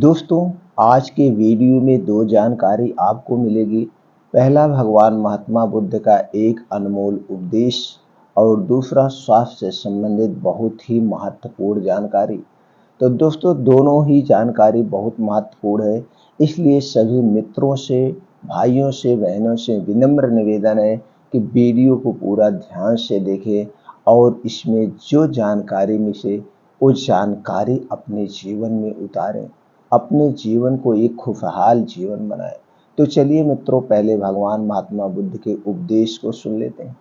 दोस्तों, आज के वीडियो में दो जानकारी आपको मिलेगी। पहला, भगवान महात्मा बुद्ध का एक अनमोल उपदेश और दूसरा स्वास्थ्य से संबंधित बहुत ही महत्वपूर्ण जानकारी। तो दोस्तों, दोनों ही जानकारी बहुत महत्वपूर्ण है, इसलिए सभी मित्रों से, भाइयों से, बहनों से विनम्र निवेदन है कि वीडियो को पूरा ध्यान से देखें और इसमें जो जानकारी में से वो जानकारी अपने जीवन में उतारें, अपने जीवन को एक खुशहाल जीवन बनाएं। तो चलिए मित्रों, पहले भगवान महात्मा बुद्ध के उपदेश को सुन लेते हैं।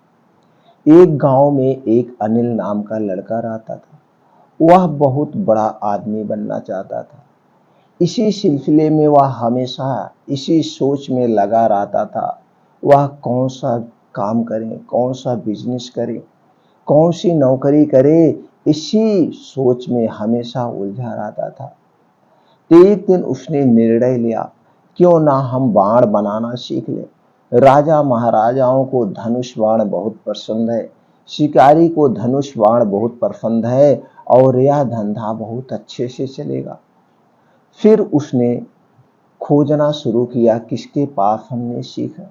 एक गांव में एक अनिल नाम का लड़का रहता था। वह बहुत बड़ा आदमी बनना चाहता था। इसी सिलसिले में वह हमेशा इसी सोच में लगा रहता था, वह कौन सा काम करे, कौन सा बिजनेस करे, कौन सी नौकरी करे, इसी सोच में हमेशा उलझा रहता था। तो एक दिन उसने निर्णय लिया, क्यों ना हम बाण बनाना सीख लें। राजा महाराजाओं को धनुष बाण बहुत पसंद है, शिकारी को धनुष बाण बहुत पसंद है और यह धंधा बहुत अच्छे से चलेगा। फिर उसने खोजना शुरू किया, किसके पास हमने सीखा।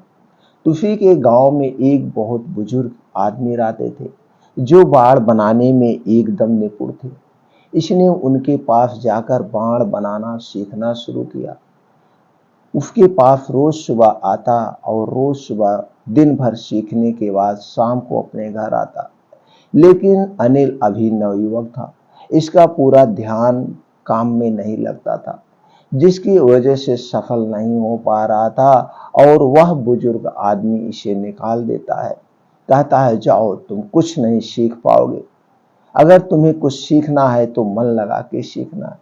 उसी के गांव में एक बहुत बुजुर्ग आदमी रहते थे, जो बाण बनाने में एकदम निपुण थे। इसने उनके पास जाकर बाण बनाना सीखना शुरू किया। उसके पास रोज सुबह आता और रोज सुबह दिन भर सीखने के बाद शाम को अपने घर आता। लेकिन अनिल अभी नवयुवक था, इसका पूरा ध्यान काम में नहीं लगता था, जिसकी वजह से सफल नहीं हो पा रहा था और वह बुजुर्ग आदमी इसे निकाल देता है। कहता है, जाओ, तुम कुछ नहीं सीख पाओगे। अगर तुम्हें कुछ सीखना है तो मन लगा के सीखना।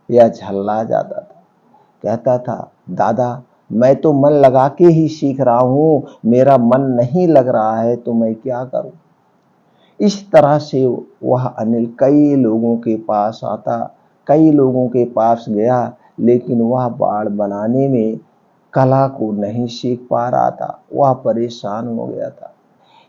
यह झल्ला जाता था, कहता था, दादा, मैं तो मन लगा के ही सीख रहा हूँ, मेरा मन नहीं लग रहा है तो मैं क्या करूँ। इस तरह से वह अनिल कई लोगों के पास आता, कई लोगों के पास गया, लेकिन वह बाण बनाने में कला को नहीं सीख पा रहा था। वह परेशान हो गया था।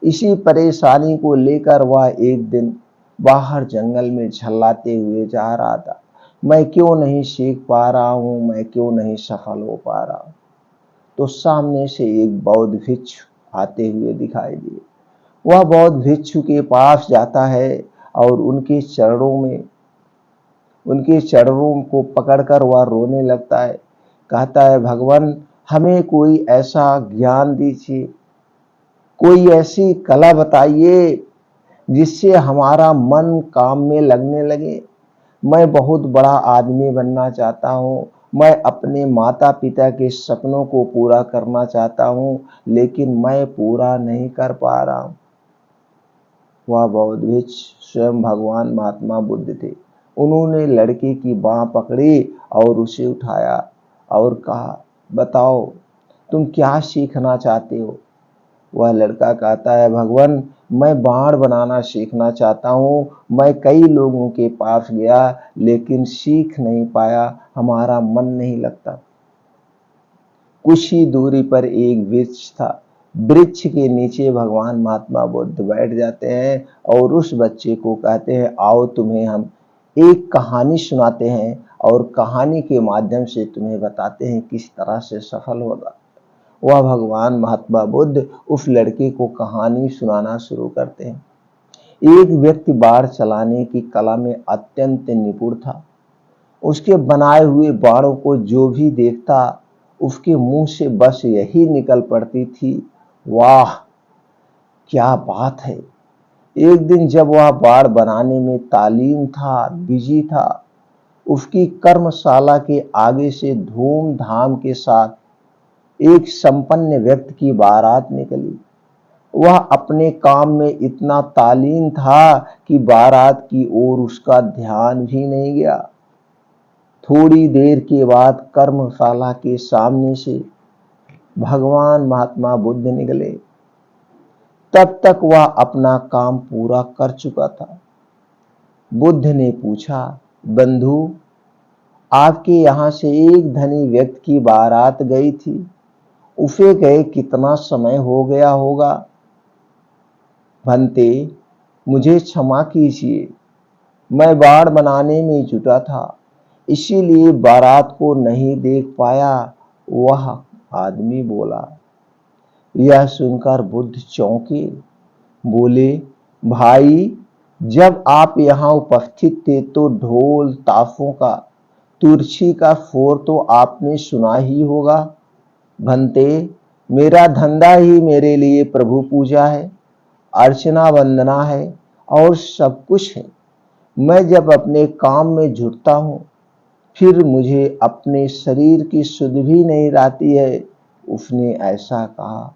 इसी परेशानी को लेकर वह एक दिन बाहर जंगल में झल्लाते हुए जा रहा था, मैं क्यों नहीं सीख पा रहा हूँ, मैं क्यों नहीं सफल हो पा रहा हूँ। तो सामने से एक बौद्ध भिक्षु आते हुए दिखाई दिए। वह बौद्ध भिक्षु के पास जाता है और उनके चरणों को पकड़कर वह रोने लगता है। कहता है, भगवान, हमें कोई ऐसा ज्ञान दीजिए, कोई ऐसी कला बताइए जिससे हमारा मन काम में लगने लगे। मैं बहुत बड़ा आदमी बनना चाहता हूँ, मैं अपने माता पिता के सपनों को पूरा करना चाहता हूँ, लेकिन मैं पूरा नहीं कर पा रहा हूँ। वह बौद्ध भिक्षु स्वयं भगवान महात्मा बुद्ध थे। उन्होंने लड़के की बांह पकड़ी और उसे उठाया और कहा, बताओ, तुम क्या सीखना चाहते हो। वह लड़का कहता है, भगवान, मैं बाण बनाना सीखना चाहता हूँ। मैं कई लोगों के पास गया लेकिन सीख नहीं पाया, हमारा मन नहीं लगता। कुछ ही दूरी पर एक वृक्ष था। वृक्ष के नीचे भगवान महात्मा बुद्ध बैठ जाते हैं और उस बच्चे को कहते हैं, आओ, तुम्हें हम एक कहानी सुनाते हैं और कहानी के माध्यम से तुम्हें बताते हैं किस तरह से सफल होगा। वह भगवान महात्मा बुद्ध उस लड़के को कहानी सुनाना शुरू करते हैं। एक व्यक्ति बाण चलाने की कला में अत्यंत निपुण था। उसके बनाए हुए बाणों को जो भी देखता, उसके मुंह से बस यही निकल पड़ती थी, वाह, क्या बात है। एक दिन जब वह बाण बनाने में तालीम था, बिजी था, उसकी कर्मशाला के आगे से धूमधाम के साथ एक संपन्न व्यक्ति की बारात निकली। वह अपने काम में इतना तालीम था कि बारात की ओर उसका ध्यान भी नहीं गया। थोड़ी देर के बाद कर्मशाला के सामने से भगवान महात्मा बुद्ध निकले। तब तक वह अपना काम पूरा कर चुका था। बुद्ध ने पूछा, बंधु, आपके यहाँ से एक धनी व्यक्ति की बारात गई थी, उसे गए कितना समय हो गया होगा। भंते, मुझे क्षमा कीजिए, मैं बाण बनाने में जुटा था, इसीलिए बारात को नहीं देख पाया। वह आदमी बोला। यह सुनकर बुद्ध चौंके। बोले, भाई, जब आप यहाँ उपस्थित थे तो ढोल ताशों का, तुरछी का शोर तो आपने सुना ही होगा। भंते, मेरा धंधा ही मेरे लिए प्रभु पूजा है, अर्चना वंदना है और सब कुछ है। मैं जब अपने काम में जुटता हूँ, फिर मुझे अपने शरीर की सुध भी नहीं रहती है। उसने ऐसा कहा।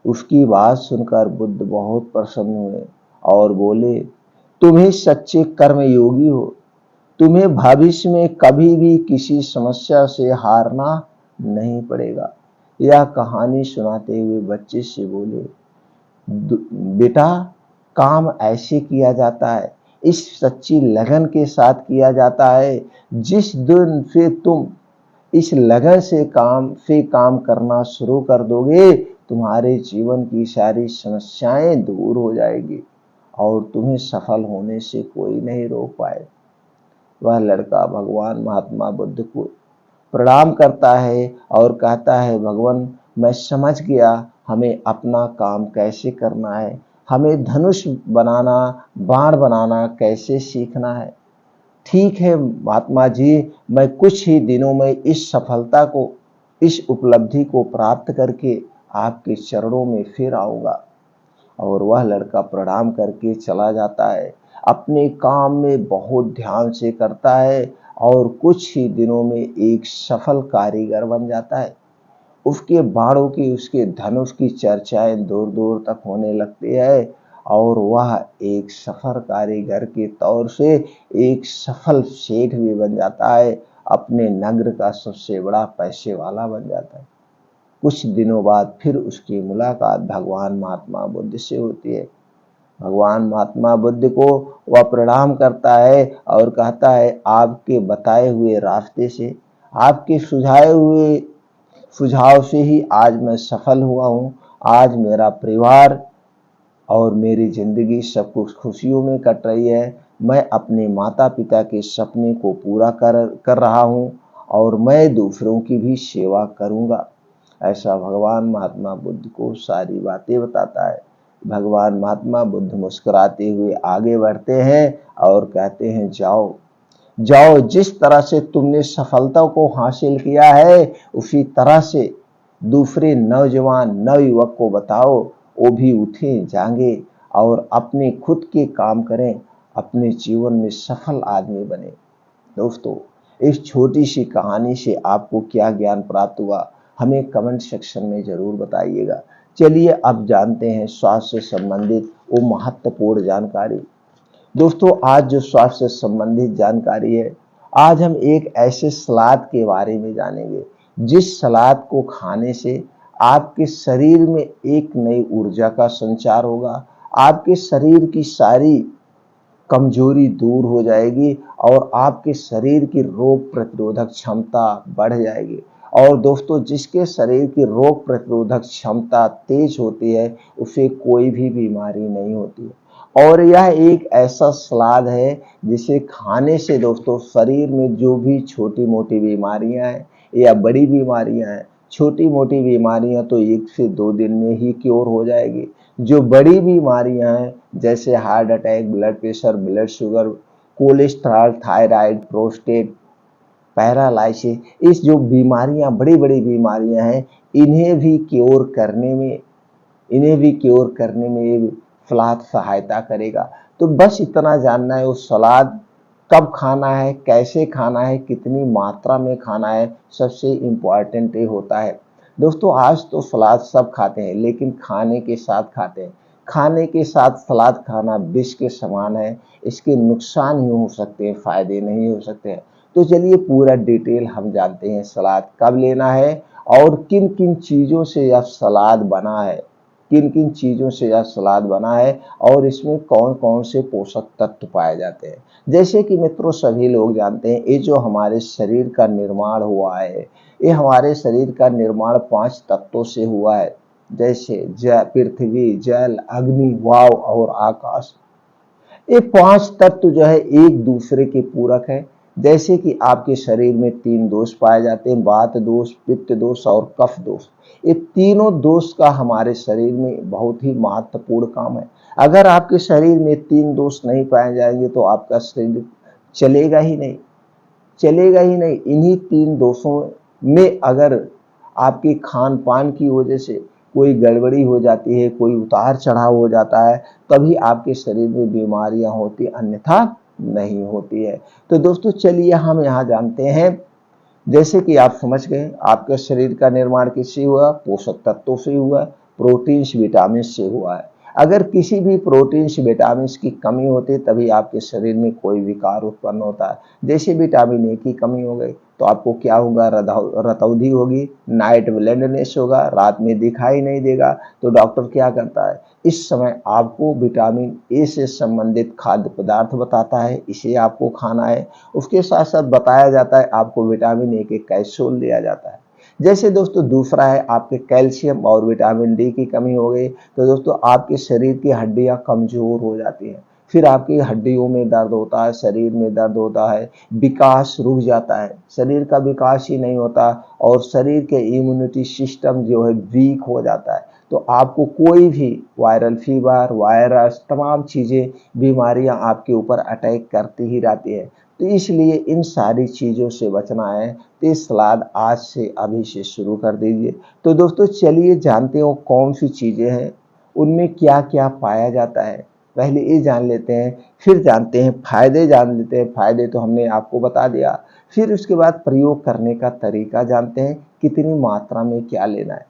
उसकी बात सुनकर बुद्ध बहुत प्रसन्न हुए और बोले, तुम्हें सच्चे कर्मयोगी हो। तुम्हें भविष्य में कभी भी किसी समस्या से हारना नहीं पड़ेगा। यह कहानी सुनाते हुए बच्चे से बोले, बेटा, काम ऐसे किया जाता है, इस सच्ची लगन के साथ किया जाता है। जिस दिन से तुम इस लगन से काम करना शुरू कर दोगे, तुम्हारे जीवन की सारी समस्याएं दूर हो जाएगी और तुम्हें सफल होने से कोई नहीं रोक पाए। वह लड़का भगवान महात्मा बुद्ध को प्रणाम करता है और कहता है, भगवान, मैं समझ गया हमें अपना काम कैसे करना है। हमें धनुष बनाना, बाण बनाना कैसे सीखना है। ठीक है महात्मा जी, मैं कुछ ही दिनों में इस सफलता को, इस उपलब्धि को प्राप्त करके आपके चरणों में फिर आऊंगा। और वह लड़का प्रणाम करके चला जाता है, अपने काम में बहुत ध्यान से करता है और कुछ ही दिनों में एक सफल कारीगर बन जाता है। उसके बाणों की, उसके धनुष की चर्चाएं दूर दूर तक होने लगती है और वह एक सफल कारीगर के तौर से एक सफल सेठ भी बन जाता है। अपने नगर का सबसे बड़ा पैसे वाला बन जाता है। कुछ दिनों बाद फिर उसकी मुलाकात भगवान महात्मा बुद्ध से होती है। भगवान महात्मा बुद्ध को वह प्रणाम करता है और कहता है, आपके बताए हुए रास्ते से, आपके सुझाए हुए सुझाव से ही आज मैं सफल हुआ हूँ। आज मेरा परिवार और मेरी जिंदगी सब कुछ खुशियों में कट रही है। मैं अपने माता पिता के सपने को पूरा कर रहा हूँ और मैं दूसरों की भी सेवा करूँगा। ऐसा भगवान महात्मा बुद्ध को सारी बातें बताता है। भगवान महात्मा बुद्ध मुस्कुराते हुए आगे बढ़ते हैं और कहते हैं, जाओ जाओ, जिस तरह से तुमने सफलता को हासिल किया है, उसी तरह से दूसरे नौजवान नवयुवक को बताओ। वो भी उठे जागे और अपने खुद के काम करें, अपने जीवन में सफल आदमी बने। दोस्तों, इस छोटी सी कहानी से आपको क्या ज्ञान प्राप्त हुआ, हमें कमेंट सेक्शन में जरूर बताइएगा। चलिए अब जानते हैं स्वास्थ्य से संबंधित वो महत्वपूर्ण जानकारी। दोस्तों, आज जो स्वास्थ्य से संबंधित जानकारी है, आज हम एक ऐसे सलाद के बारे में जानेंगे जिस सलाद को खाने से आपके शरीर में एक नई ऊर्जा का संचार होगा। आपके शरीर की सारी कमजोरी दूर हो जाएगी और आपके शरीर की रोग प्रतिरोधक क्षमता बढ़ जाएगी। और दोस्तों, जिसके शरीर की रोग प्रतिरोधक क्षमता तेज होती है, उसे कोई भी बीमारी नहीं होती है। और यह एक ऐसा सलाद है जिसे खाने से दोस्तों शरीर में जो भी छोटी मोटी बीमारियां हैं या बड़ी बीमारियां हैं, छोटी मोटी बीमारियां तो 1 से 2 दिन में ही क्योर हो जाएगी। जो बड़ी बीमारियां हैं जैसे heart attack, blood pressure, blood sugar, cholesterol, thyroid, prostate, paralysis, इस जो बीमारियां, बड़ी बड़ी बीमारियां हैं, इन्हें भी क्योर करने में ये सलाद सहायता करेगा। तो बस इतना जानना है, वो सलाद कब खाना है, कैसे खाना है, कितनी मात्रा में खाना है, सबसे इम्पॉर्टेंट ये होता है। दोस्तों, आज तो सलाद सब खाते हैं, लेकिन खाने के साथ खाते हैं। खाने के साथ सलाद खाना विष के समान है। इसके नुकसान ही हो सकते हैं, फायदे नहीं हो सकते हैं। तो चलिए पूरा डिटेल हम जानते हैं, सलाद कब लेना है और किन किन चीज़ों से यह सलाद बना है, किन किन चीज़ों से यह सलाद बना है और इसमें कौन कौन से पोषक तत्व पाए जाते हैं। जैसे कि मित्रों, सभी लोग जानते हैं, ये जो हमारे शरीर का निर्माण हुआ है, ये हमारे शरीर का निर्माण 5 तत्वों से हुआ है। जैसे पृथ्वी, जल, अग्नि, वायु और आकाश। ये 5 तत्व जो है एक दूसरे के पूरक है। जैसे कि आपके शरीर में 3 दोष पाए जाते हैं, वात दोष, पित्त दोष और कफ दोष। ये तीनों दोष का हमारे शरीर में बहुत ही महत्वपूर्ण काम है। अगर आपके शरीर में 3 दोष नहीं पाए जाएंगे तो आपका शरीर चलेगा ही नहीं, चलेगा ही नहीं। इन्हीं 3 दोषों में अगर आपके खान पान की वजह से कोई गड़बड़ी हो जाती है, कोई उतार चढ़ाव हो जाता है, तभी आपके शरीर में बीमारियां होती, अन्यथा नहीं होती है। तो दोस्तों चलिए हम यहाँ जानते हैं, जैसे कि आप समझ गए आपके शरीर का निर्माण किससे हुआ, पोषक तत्वों से हुआ, प्रोटीन विटामिन से हुआ है। अगर किसी भी प्रोटीन विटामिन की कमी होती है तभी आपके शरीर में कोई विकार उत्पन्न होता है। जैसे विटामिन ए की कमी हो गई तो आपको क्या होगा, रतौंधी होगी, नाइट ब्लाइंडनेस होगा, रात में दिखाई नहीं देगा। तो डॉक्टर क्या करता है, इस समय आपको विटामिन ए से संबंधित खाद्य पदार्थ बताता है, इसे आपको खाना है। उसके साथ साथ बताया जाता है आपको विटामिन ए के कैप्सूल दिया जाता है। जैसे दोस्तों दूसरा है आपके कैल्शियम और विटामिन डी की कमी हो गई तो दोस्तों आपके शरीर की हड्डियां कमजोर हो जाती हैं, फिर आपकी हड्डियों में दर्द होता है, शरीर में दर्द होता है, विकास रुक जाता है, शरीर का विकास ही नहीं होता और शरीर के इम्यूनिटी सिस्टम जो है वीक हो जाता है। तो आपको कोई भी वायरल फीवर, वायरस, तमाम चीज़ें, बीमारियां आपके ऊपर अटैक करती ही रहती है। तो इसलिए इन सारी चीज़ों से बचना है तो ये सलाद आज से अभी से शुरू कर दीजिए। तो दोस्तों चलिए जानते हो कौन सी चीज़ें हैं, उनमें क्या क्या पाया जाता है, पहले ये जान लेते हैं, फिर जानते हैं फायदे, जान लेते हैं फायदे तो हमने आपको बता दिया, फिर उसके बाद प्रयोग करने का तरीका जानते हैं, कितनी मात्रा में क्या लेना है।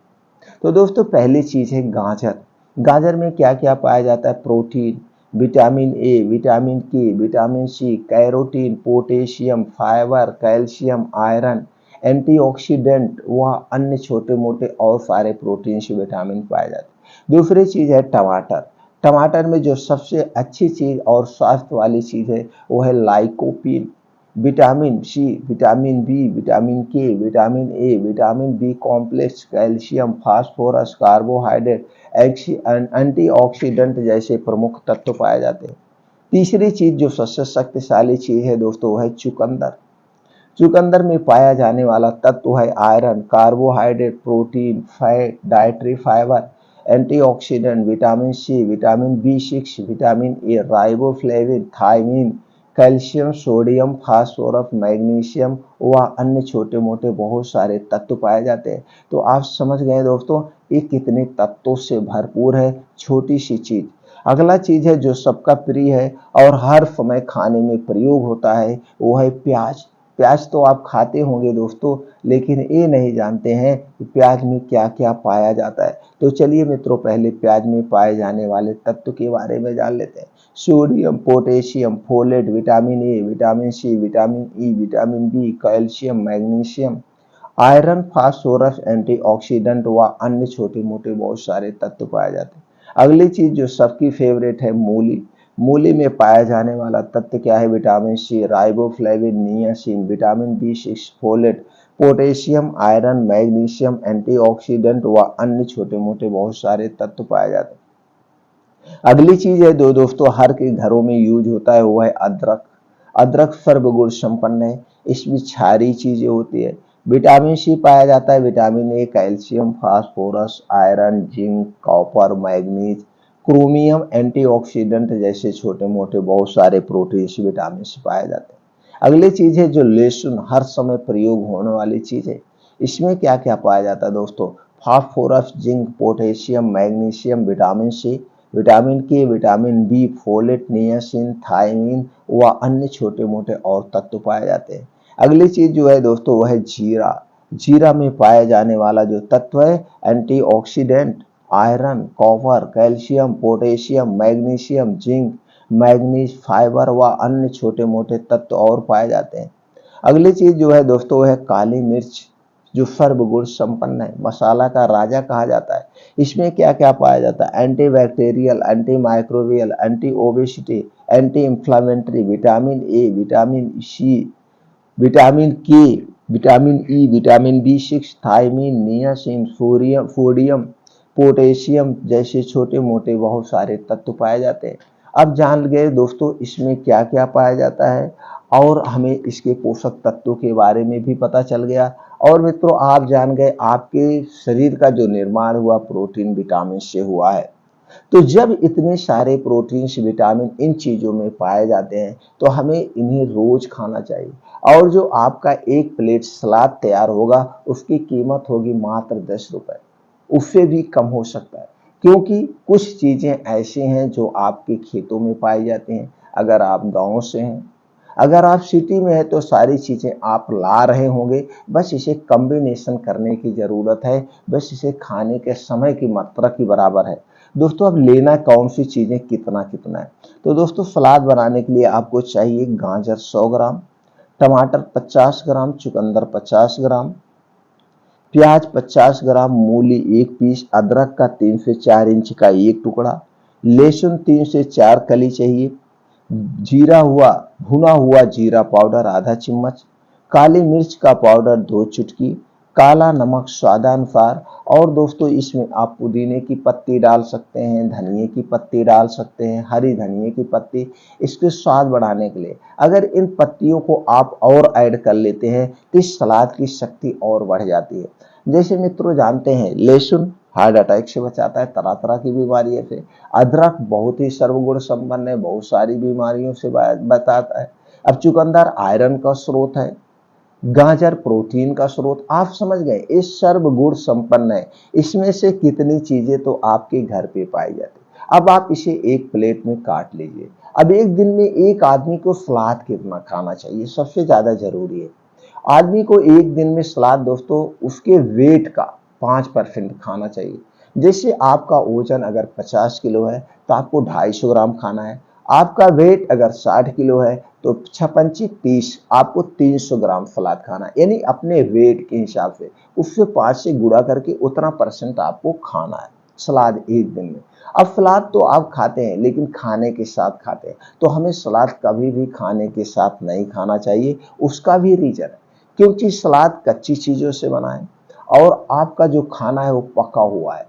तो दोस्तों पहली चीज़ है गाजर। गाजर में क्या क्या पाया जाता है, protein, vitamin A, vitamin K, vitamin C, carotene, potassium, fibre, calcium, iron, antioxidant व अन्य छोटे मोटे और सारे प्रोटीन से विटामिन पाए जाते हैं। दूसरी चीज़ है टमाटर। टमाटर में जो सबसे अच्छी चीज़ और स्वास्थ्य वाली चीज़ है वो है lycopene, vitamin C, vitamin B, vitamin K, vitamin A, vitamin B complex, calcium, phosphorus, carbohydrate, antioxidant जैसे प्रमुख तत्व पाए जाते हैं। तीसरी चीज जो सबसे शक्तिशाली चीज है दोस्तों वो है चुकंदर। चुकंदर में पाया जाने वाला तत्व है iron, carbohydrate, protein, fat, dietary fibre, antioxidant, vitamin C, vitamin बी6, vitamin A, riboflavin, thiamine, calcium, sodium, phosphorus, magnesium व अन्य छोटे मोटे बहुत सारे तत्व पाए जाते हैं। तो आप समझ गए दोस्तों ये कितने तत्वों से भरपूर है, छोटी सी चीज। अगला चीज है जो सबका प्रिय है और हर समय खाने में प्रयोग होता है वो है प्याज। प्याज तो आप खाते होंगे दोस्तों, लेकिन ये नहीं जानते हैं कि प्याज में क्या क्या पाया जाता है। तो चलिए मित्रों पहले प्याज में पाए जाने वाले तत्व के बारे में जान लेते हैं। Sodium, potassium, folate, vitamin A, vitamin C, vitamin E, vitamin B, calcium, magnesium, iron, phosphorus, antioxidant व अन्य छोटे मोटे बहुत सारे तत्व पाए जाते हैं। अगली चीज जो सबकी फेवरेट है मूली। मूली में पाया जाने वाला तत्व क्या है, vitamin C, riboflavin, niacin, vitamin बी6, folate, potassium, iron, magnesium, antioxidant व अन्य छोटे मोटे बहुत सारे तत्व पाए जाते हैं। अगली चीज है दोस्तों हर के घरों में यूज होता है वो है अदरक। अदरक सर्वगुण संपन्न है, इसमें क्षारीय चीजें होती है। विटामिन सी पाया जाता है, vitamin A, calcium, phosphorus, iron, zinc, copper, manganese, chromium, antioxidant जैसे छोटे मोटे बहुत सारे प्रोटीन विटामिन पाए जाते हैं। अगली चीज है जो लहसुन, हर समय प्रयोग होने वाली चीज है। इसमें क्या क्या पाया जाता है दोस्तों, phosphorus, zinc, potassium, magnesium, vitamin C, vitamin K, vitamin B, folate, niacin, thiamine व अन्य छोटे मोटे और तत्व पाए जाते हैं। अगली चीज जो है दोस्तों वह है जीरा। जीरा में पाए जाने वाला जो तत्व है antioxidant, iron, copper, calcium, potassium, magnesium, zinc, manganese, fibre व अन्य छोटे मोटे तत्व और पाए जाते हैं। अगली चीज जो है दोस्तों वह है काली मिर्च, जो सर्वगुण संपन्न है, मसाला का राजा कहा जाता है। इसमें क्या क्या पाया जाता है, anti bacterial, anti microbial, anti obesity, anti inflammatory, vitamin A, vitamin C, vitamin K, vitamin E, vitamin बी6, थायमिन, नियासिन, सोडियम, पोटेशियम जैसे छोटे मोटे बहुत सारे तत्व पाए जाते हैं। अब जान गए दोस्तों इसमें क्या क्या पाया जाता है और हमें इसके पोषक तत्वों के बारे में भी पता चल गया। और मित्रों आप जान गए आपके शरीर का जो निर्माण हुआ प्रोटीन विटामिन से हुआ है। तो जब इतने सारे प्रोटीन्स विटामिन इन चीज़ों में पाए जाते हैं तो हमें इन्हें रोज खाना चाहिए। और जो आपका एक प्लेट सलाद तैयार होगा उसकी कीमत होगी मात्र 10 रुपए, उससे भी कम हो सकता है, क्योंकि कुछ चीज़ें ऐसी हैं जो आपके खेतों में पाई जाती हैं। अगर आप गाँव से हैं, अगर आप सिटी में हैं तो सारी चीज़ें आप ला रहे होंगे, बस इसे कॉम्बिनेशन करने की ज़रूरत है, बस इसे खाने के समय की मात्रा की बराबर है। दोस्तों अब लेना कौन सी चीज़ें कितना कितना है। तो दोस्तों सलाद बनाने के लिए आपको चाहिए गाजर 100 ग्राम, टमाटर 50 ग्राम, चुकंदर 50 ग्राम, प्याज 50 ग्राम, मूली 1 पीस, अदरक का 3 से 4 इंच का एक टुकड़ा, लहसुन 3 से 4 कली चाहिए, जीरा हुआ भुना हुआ जीरा पाउडर आधा चम्मच, काली मिर्च का पाउडर 2 चुटकी, काला नमक स्वादानुसार। और दोस्तों इसमें आप पुदीने की पत्ती डाल सकते हैं, धनिए की पत्ती डाल सकते हैं, हरी धनिए की पत्ती, इसके स्वाद बढ़ाने के लिए। अगर इन पत्तियों को आप और ऐड कर लेते हैं तो इस सलाद की शक्ति और बढ़ जाती है। जैसे मित्रों जानते हैं लहसुन हार्ट अटैक से बचाता है, तरह तरह की बीमारियों से। अदरक बहुत ही सर्वगुण संपन्न है, बहुत सारी बीमारियों से बचाता है। अब चुकंदर आयरन का स्रोत है, गाजर प्रोटीन का स्रोत। आप समझ गए ये सर्वगुण संपन्न है। इसमें से कितनी चीजें तो आपके घर पे पाई जाती है। अब आप इसे एक प्लेट में काट लीजिए। अब एक दिन में एक आदमी को सलाद कितना खाना चाहिए सबसे ज्यादा जरूरी है। आदमी को एक दिन में सलाद दोस्तों उसके वेट का 5% खाना चाहिए। जैसे आपका वजन अगर 50 किलो है तो आपको 250 ग्राम खाना है। आपका वेट अगर 60 किलो है तो 6×5 = 30, आपको 300 ग्राम सलाद खाना है। यानी अपने वेट के हिसाब से उससे 5 से गुणा करके उतना परसेंट आपको खाना है सलाद एक दिन में। अब सलाद तो आप खाते हैं लेकिन खाने के साथ खाते हैं, तो हमें सलाद कभी भी खाने के साथ नहीं खाना चाहिए। उसका भी रीजन है क्योंकि सलाद कच्ची चीजों से बना है और आपका जो खाना है वो पका हुआ है।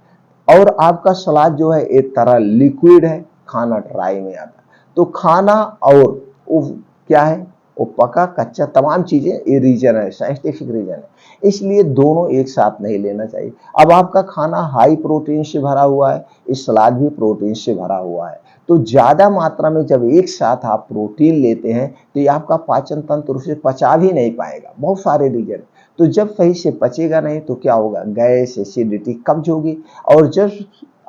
और आपका सलाद जो है एक तरह लिक्विड है, खाना ड्राई में आता है। तो खाना और वो क्या है, वो पका कच्चा तमाम चीजें, ये रीजन है, साइंटिफिक रीजन है। इसलिए दोनों एक साथ नहीं लेना चाहिए। अब आपका खाना हाई प्रोटीन से भरा हुआ है, इस सलाद भी प्रोटीन से भरा हुआ है। तो ज्यादा मात्रा में जब एक साथ आप प्रोटीन लेते हैं तो ये आपका पाचन तंत्र उसे पचा भी नहीं पाएगा, बहुत सारे रीजन। तो जब सही से पचेगा नहीं तो क्या होगा, गैस एसिडिटी कब्ज होगी। और जब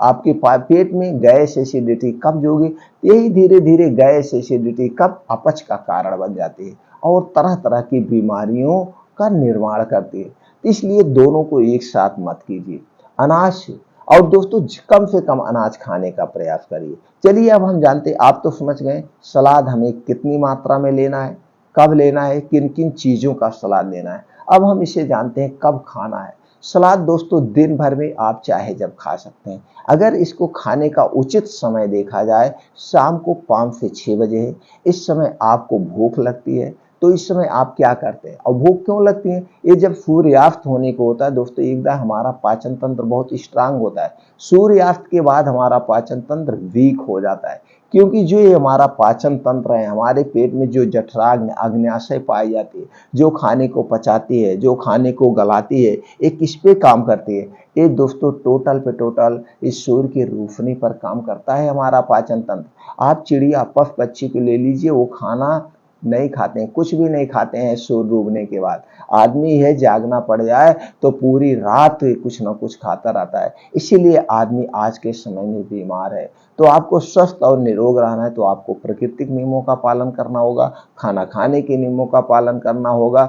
आपके पेट में गैस एसिडिटी कब्ज होगी, यही धीरे धीरे गैस एसिडिटी कब अपच का कारण बन जाती है और तरह तरह की बीमारियों का निर्माण करती है। इसलिए दोनों को एक साथ मत कीजिए। अनाज से और दोस्तों कम से कम अनाज खाने का प्रयास करिए। चलिए अब हम जानते, आप तो समझ गए सलाद हमें कितनी मात्रा में लेना है, कब लेना है, किन किन चीजों का सलाद लेना है। अब हम इसे जानते हैं कब खाना है। सलाद दोस्तों दिन भर में आप चाहे जब खा सकते हैं। अगर इसको खाने का उचित समय देखा जाए शाम को 5 से 6 बजे है। इस समय आपको भूख लगती है, तो इस समय आप क्या करते हैं और भूख क्यों लगती है, ये जब सूर्यास्त होने को होता है दोस्तों, एकदम हमारा पाचन तंत्र बहुत स्ट्रांग होता है। सूर्यास्त के बाद हमारा पाचन तंत्र वीक हो जाता है, क्योंकि जो ये हमारा पाचन तंत्र है, हमारे पेट में जो जठराग्नि अग्न्याशय पाई जाती है, जो खाने को पचाती है, जो खाने को गलाती है, ये किस पे काम करती है, ये दोस्तों टोटल पे टोटल इस सूर्य की रोशनी पर काम करता है हमारा पाचन तंत्र। आप चिड़िया पफ पक्षी को ले लीजिए, वो खाना नहीं खाते हैं, कुछ भी नहीं खाते हैं सूर्य डूबने के बाद। आदमी है जागना पड़ जाए तो पूरी रात कुछ ना कुछ खाता रहता है। इसीलिए आदमी आज के समय में बीमार है। तो आपको स्वस्थ और निरोग रहना है तो आपको प्राकृतिक नियमों का पालन करना होगा, खाना खाने के नियमों का पालन करना होगा,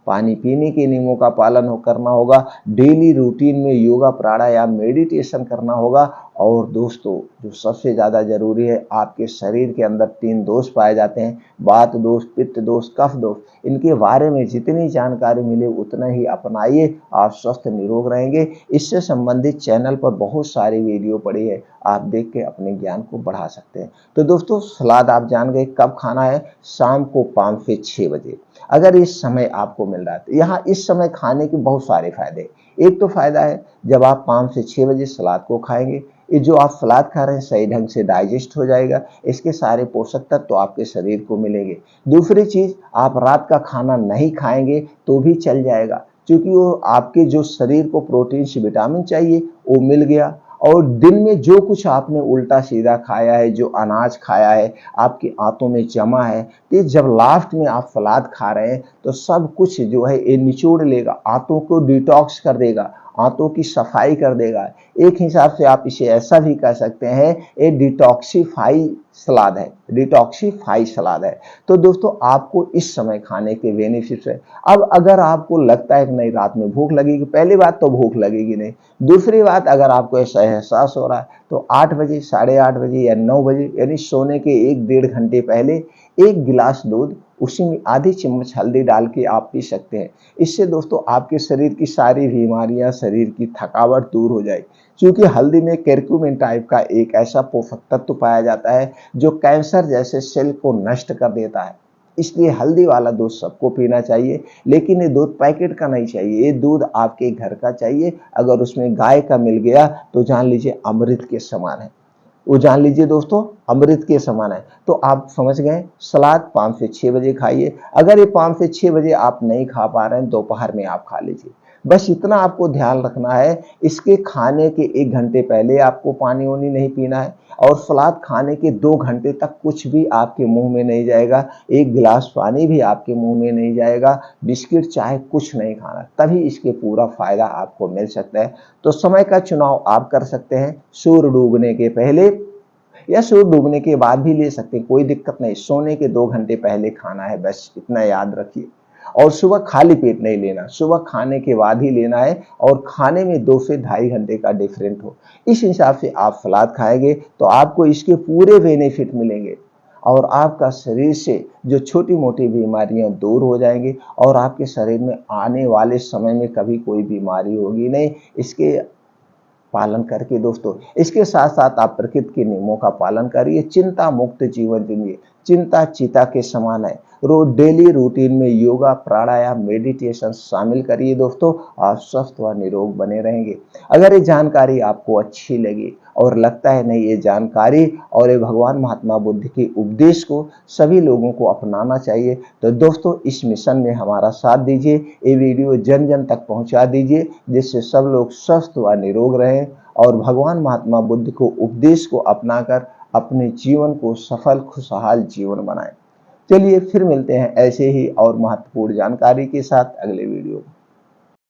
पानी पीने के नियमों का पालन करना होगा, डेली रूटीन में योगा प्राणायाम मेडिटेशन करना होगा। और दोस्तों जो सबसे ज़्यादा जरूरी है, आपके शरीर के अंदर 3 दोष पाए जाते हैं, वात दोष, पित्त दोष, कफ दोष। इनके बारे में जितनी जानकारी मिले उतना ही अपनाइए, आप स्वस्थ निरोग रहेंगे। इससे संबंधित चैनल पर बहुत सारी वीडियो पड़ी है, आप देख के अपने ज्ञान को बढ़ा सकते हैं। तो दोस्तों सलाद आप जान गए कब खाना है, शाम को 5 से 6 बजे। अगर इस समय आपको मिल रहा है तो यहाँ इस समय खाने के बहुत सारे फायदे। एक तो फायदा है जब आप 5 से 6 बजे सलाद को खाएंगे, ये जो आप सलाद खा रहे हैं सही ढंग से डाइजेस्ट हो जाएगा, इसके सारे पोषक तत्व तो आपके शरीर को मिलेंगे। दूसरी चीज, आप रात का खाना नहीं खाएंगे तो भी चल जाएगा, क्योंकि वो आपके जो शरीर को प्रोटीन से विटामिन चाहिए वो मिल गया। और दिन में जो कुछ आपने उल्टा सीधा खाया है, जो अनाज खाया है, आपकी आंतों में जमा है, तो जब लास्ट में आप सलाद खा रहे हैं तो सब कुछ जो है ये निचोड़ लेगा, आंतों को डिटॉक्स कर देगा, आंतों की सफाई कर देगा। एक हिसाब से आप इसे ऐसा भी कह सकते हैं, ये डिटॉक्सीफाई सलाद है, डिटॉक्सीफाई सलाद है। तो दोस्तों आपको इस समय खाने के बेनिफिट्स है। अब अगर आपको लगता है कि नहीं रात में भूख लगेगी, पहली बात तो भूख लगेगी नहीं, दूसरी बात अगर आपको ऐसा एहसास हो रहा है तो 8 बजे, साढ़े 8 बजे या 9 बजे यानी सोने के 1-1.5 घंटे पहले 1 गिलास दूध, उसी में आधी चम्मच हल्दी डाल के आप पी सकते हैं। इससे दोस्तों आपके शरीर की सारी बीमारियां, शरीर की थकावट दूर हो जाएगी, क्योंकि हल्दी में करक्यूमिन टाइप का एक ऐसा पोषक तत्व पाया जाता है जो कैंसर जैसे सेल को नष्ट कर देता है। इसलिए हल्दी वाला दूध सबको पीना चाहिए, लेकिन ये दूध पैकेट का नहीं चाहिए, ये दूध आपके घर का चाहिए। अगर उसमें गाय का मिल गया तो जान लीजिए अमृत के समान है, वो जान लीजिए दोस्तों अमृत के समान है। तो आप समझ गए, सलाद 5 से 6 बजे खाइए। अगर ये 5 से 6 बजे आप नहीं खा पा रहे हैं, दोपहर में आप खा लीजिए। बस इतना आपको ध्यान रखना है, इसके खाने के 1 घंटे पहले आपको पानी वानी नहीं पीना है, और सलाद खाने के 2 घंटे तक कुछ भी आपके मुंह में नहीं जाएगा, 1 गिलास पानी भी आपके मुंह में नहीं जाएगा, बिस्किट चाहे कुछ नहीं खाना, तभी इसके पूरा फायदा आपको मिल सकता है। तो समय का चुनाव आप कर सकते हैं, सूर्य डूबने के पहले या सूर्य डूबने के बाद भी ले सकते हैं, कोई दिक्कत नहीं। सोने के 2 घंटे पहले खाना है, बस इतना याद रखिए। और सुबह खाली पेट नहीं लेना, सुबह खाने के बाद ही लेना है, और खाने में 2 से ढाई घंटे का डिफरेंट हो। इस हिसाब से आप सलाद खाएंगे तो आपको इसके पूरे बेनिफिट मिलेंगे, और आपका शरीर से जो छोटी मोटी बीमारियां दूर हो जाएंगी, और आपके शरीर में आने वाले समय में कभी कोई बीमारी होगी नहीं। इसके पालन करके दोस्तों, इसके साथ साथ आप प्रकृति के नियमों का पालन करिए, चिंता मुक्त जीवन जिए। चिंता चीता के समान है। रोज डेली रूटीन में योगा, प्राणायाम, मेडिटेशन शामिल करिए दोस्तों, आप स्वस्थ व निरोग बने रहेंगे। अगर ये जानकारी आपको अच्छी लगी और लगता है नहीं ये जानकारी और ये भगवान महात्मा बुद्ध के उपदेश को सभी लोगों को अपनाना चाहिए, तो दोस्तों इस मिशन में हमारा साथ दीजिए, ये वीडियो जन जन तक पहुंचा दीजिए, जिससे सब लोग स्वस्थ व निरोग रहें और भगवान महात्मा बुद्ध को उपदेश को अपनाकर अपने जीवन को सफल खुशहाल जीवन बनाएं। चलिए फिर मिलते हैं ऐसे ही और महत्वपूर्ण जानकारी के साथ अगले वीडियो में।